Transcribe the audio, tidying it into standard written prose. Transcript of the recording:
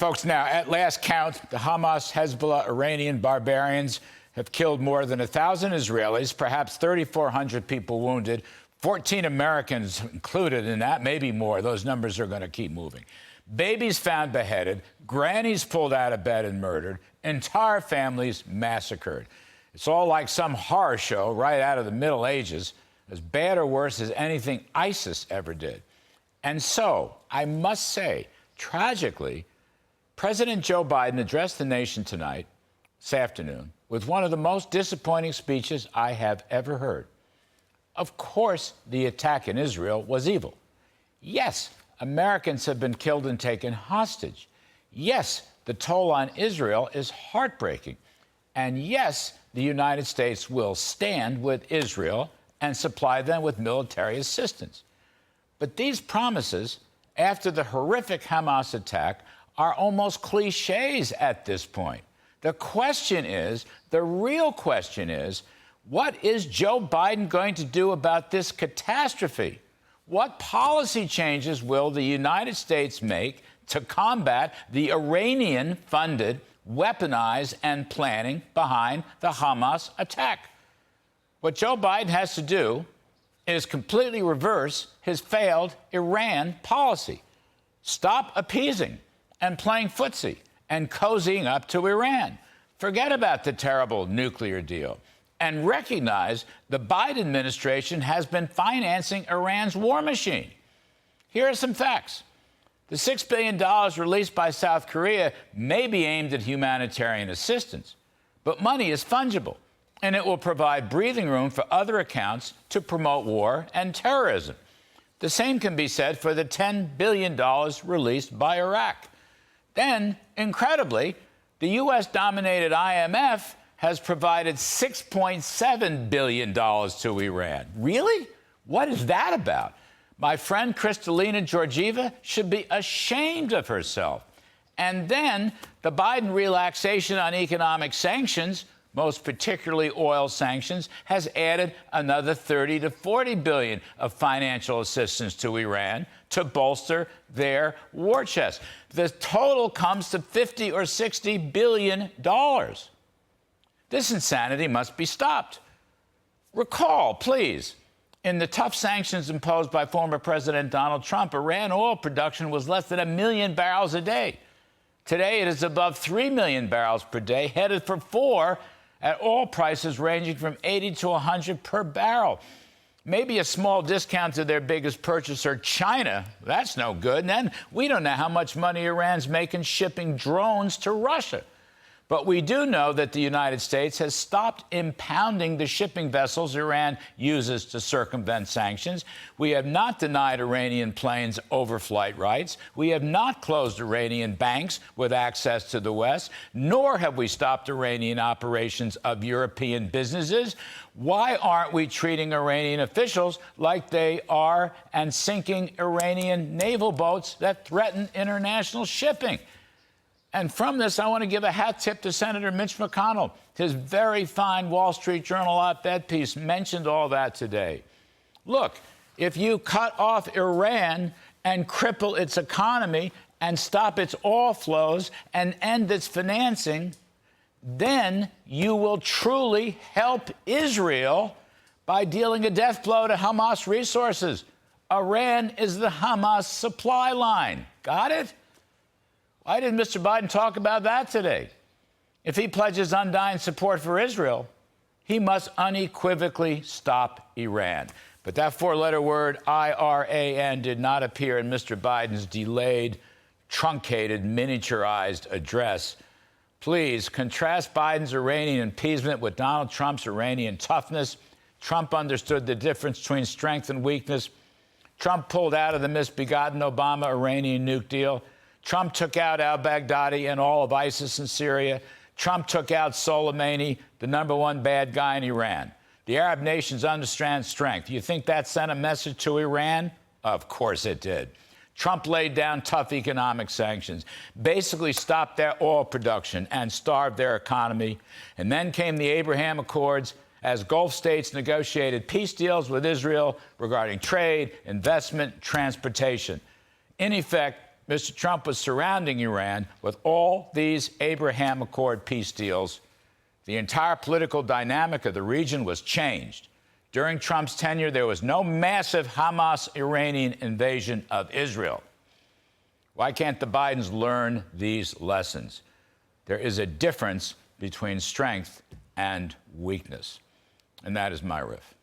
Folks, now, at last count, the Hamas, Hezbollah, Iranian barbarians have killed more than 1,000 Israelis, perhaps 3,400 people wounded, 14 Americans included in that, maybe more. Those numbers are going to keep moving. Babies found beheaded, grannies pulled out of bed and murdered, entire families massacred. It's all like some horror show right out of the Middle Ages, as bad or worse as anything ISIS ever did. And so, I must say, tragically, President Joe Biden addressed the nation tonight, this afternoon, with one of the most disappointing speeches I have ever heard. Of course, the attack in Israel was evil. Yes, Americans have been killed and taken hostage. Yes, the toll on Israel is heartbreaking. And yes, the United States will stand with Israel and supply them with military assistance. But these promises, after the horrific Hamas attack, are almost cliches at this point. The real question is, what is Joe Biden going to do about this catastrophe? What policy changes will the United States make to combat the Iranian-funded, weaponized, and planning behind the Hamas attack? What Joe Biden has to do is completely reverse his failed Iran policy. Stop appeasing and playing footsie and cozying up to Iran. Forget about the terrible nuclear deal and recognize the Biden administration has been financing Iran's war machine. Here are some facts. The $6 billion released by South Korea may be aimed at humanitarian assistance, but money is fungible, and it will provide breathing room for other accounts to promote war and terrorism. The same can be said for the $10 billion released by Iraq. Then, incredibly, the U.S.-dominated IMF has provided $6.7 billion to Iran. Really? What is that about? My friend Kristalina Georgieva should be ashamed of herself. And then the Biden relaxation on economic sanctions, most particularly oil sanctions, has added another $30 to $40 billion of financial assistance to Iran to bolster their war chest. The total comes to $50 or $60 billion. This insanity must be stopped. Recall, please, in the tough sanctions imposed by former President Donald Trump, Iran oil production was less than 1 million barrels a day. Today, it is above 3 million barrels per day, headed for 4 at oil prices ranging from 80 to 100 per barrel. Maybe a small discount to their biggest purchaser, China. That's no good. And then we don't know how much money Iran's making shipping drones to Russia. But we do know that the United States has stopped impounding the shipping vessels Iran uses to circumvent sanctions. We have not denied Iranian planes overflight rights. We have not closed Iranian banks with access to the West, nor have we stopped Iranian operations of European businesses. Why aren't we treating Iranian officials like they are and sinking Iranian naval boats that threaten international shipping? And from this, I want to give a hat tip to Senator Mitch McConnell. His very fine Wall Street Journal op-ed piece mentioned all that today. Look, if you cut off Iran and cripple its economy and stop its oil flows and end its financing, then you will truly help Israel by dealing a death blow to Hamas resources. Iran is the Hamas supply line. Got it? Why didn't Mr. Biden talk about that today? If he pledges undying support for Israel, he must unequivocally stop Iran. But that four-letter word, IRAN, did not appear in Mr. Biden's delayed, truncated, miniaturized address. Please contrast Biden's Iranian appeasement with Donald Trump's Iranian toughness. Trump understood the difference between strength and weakness. Trump pulled out of the misbegotten Obama-Iranian nuke deal. Trump took out al-Baghdadi and all of ISIS in Syria. Trump took out Soleimani, the #1 bad guy in Iran. The Arab nations understand strength. You think that sent a message to Iran? Of course it did. Trump laid down tough economic sanctions, basically stopped their oil production and starved their economy. And then came the Abraham Accords as Gulf states negotiated peace deals with Israel regarding trade, investment, transportation. In effect, Mr. Trump was surrounding Iran with all these Abraham Accord peace deals, the entire political dynamic of the region was changed. During Trump's tenure, there was no massive Hamas-Iranian invasion of Israel. Why can't the Bidens learn these lessons? There is a difference between strength and weakness. And that is my riff.